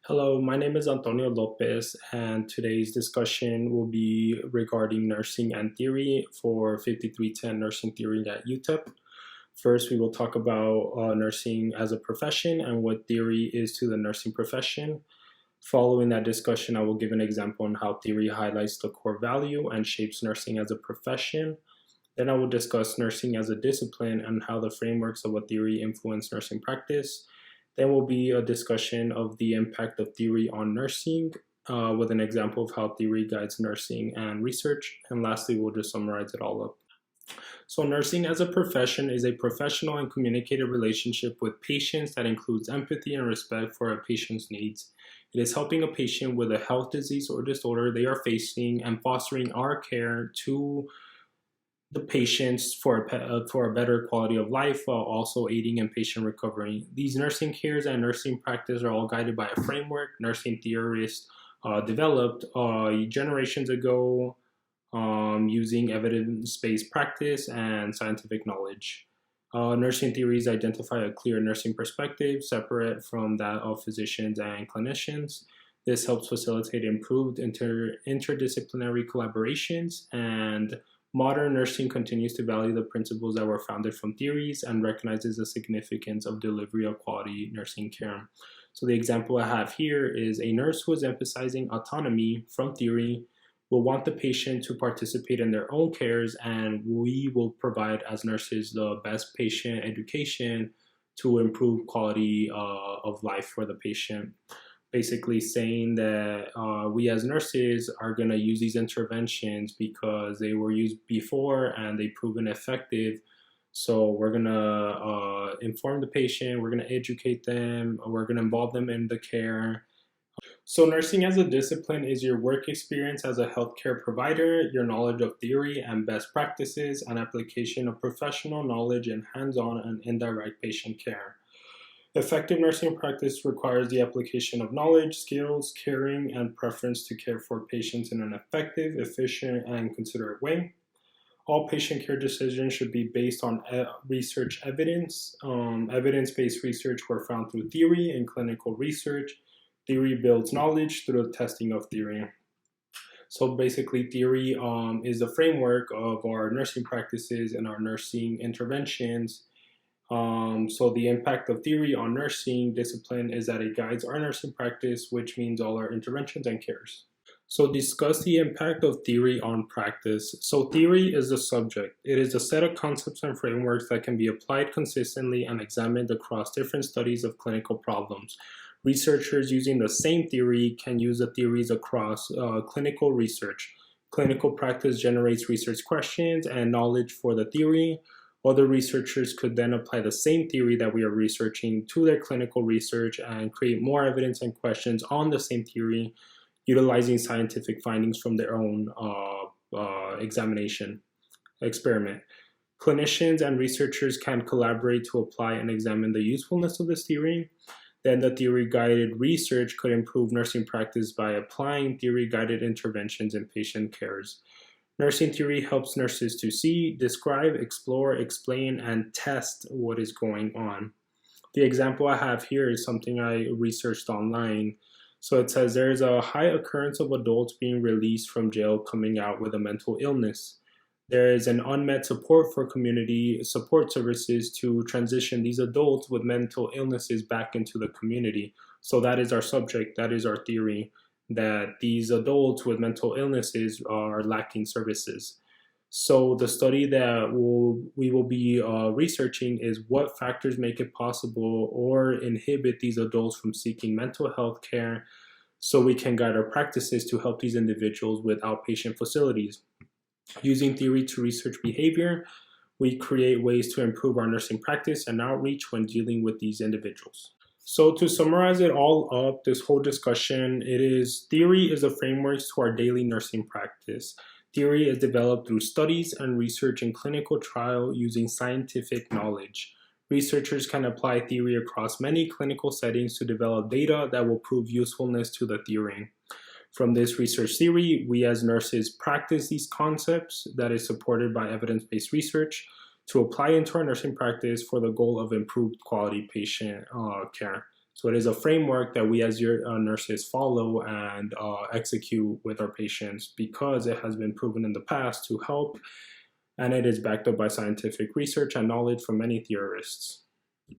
Hello, my name is Antonio Lopez, and today's discussion will be regarding nursing and theory for 5310 Nursing Theory at UTEP. First, we will talk about nursing as a profession and what theory is to the nursing profession. Following that discussion, I will give an example on how theory highlights the core value and shapes nursing as a profession. Then I will discuss nursing as a discipline and how the frameworks of a theory influence nursing practice. Then will be a discussion of the impact of theory on nursing with an example of how theory guides nursing and research. And lastly, we'll just summarize it all up. So nursing as a profession is a professional and communicated relationship with patients that includes empathy and respect for a patient's needs. It is helping a patient with a health disease or disorder they are facing and fostering our care to the patients for a better quality of life while also aiding in patient recovery. These nursing cares and nursing practice are all guided by a framework nursing theorists developed generations ago using evidence-based practice and scientific knowledge. Nursing theories identify a clear nursing perspective separate from that of physicians and clinicians. This helps facilitate improved interdisciplinary collaborations, and modern nursing continues to value the principles that were founded from theories and recognizes the significance of delivery of quality nursing care. So the example I have here is a nurse who is emphasizing autonomy from theory will want the patient to participate in their own cares, and we will provide as nurses the best patient education to improve quality of life for the patient. Basically saying that we as nurses are going to use these interventions because they were used before and they've proven effective. So we're going to inform the patient, we're going to educate them, we're going to involve them in the care. So nursing as a discipline is your work experience as a healthcare provider, your knowledge of theory and best practices, and application of professional knowledge in hands-on and indirect patient care. Effective nursing practice requires the application of knowledge, skills, caring, and preference to care for patients in an effective, efficient, and considerate way. All patient care decisions should be based on research evidence. Evidence-based research were found through theory and clinical research. Theory builds knowledge through the testing of theory. So basically, theory is the framework of our nursing practices and our nursing interventions. So the impact of theory on nursing discipline is that it guides our nursing practice, which means all our interventions and cares. So discuss the impact of theory on practice. So theory is the subject. It is a set of concepts and frameworks that can be applied consistently and examined across different studies of clinical problems. Researchers using the same theory can use the theories across clinical research. Clinical practice generates research questions and knowledge for the theory. Other researchers could then apply the same theory that we are researching to their clinical research and create more evidence and questions on the same theory, utilizing scientific findings from their own experiment. Clinicians and researchers can collaborate to apply and examine the usefulness of this theory. Then the theory-guided research could improve nursing practice by applying theory-guided interventions in patient cares. Nursing theory helps nurses to see, describe, explore, explain, and test what is going on. The example I have here is something I researched online. So it says there is a high occurrence of adults being released from jail coming out with a mental illness. There is an unmet support for community support services to transition these adults with mental illnesses back into the community. So that is our subject, that is our theory, that these adults with mental illnesses are lacking services. So the study that we will be researching is what factors make it possible or inhibit these adults from seeking mental health care, so we can guide our practices to help these individuals with outpatient facilities. Using theory to research behavior, we create ways to improve our nursing practice and outreach when dealing with these individuals. So to summarize it all up, this whole discussion, theory is a framework to our daily nursing practice. Theory is developed through studies and research in clinical trial using scientific knowledge. Researchers can apply theory across many clinical settings to develop data that will prove usefulness to the theory. From this research theory, we as nurses practice these concepts that is supported by evidence-based research to apply into our nursing practice for the goal of improved quality patient care. So it is a framework that we as your nurses follow and execute with our patients because it has been proven in the past to help, and it is backed up by scientific research and knowledge from many theorists.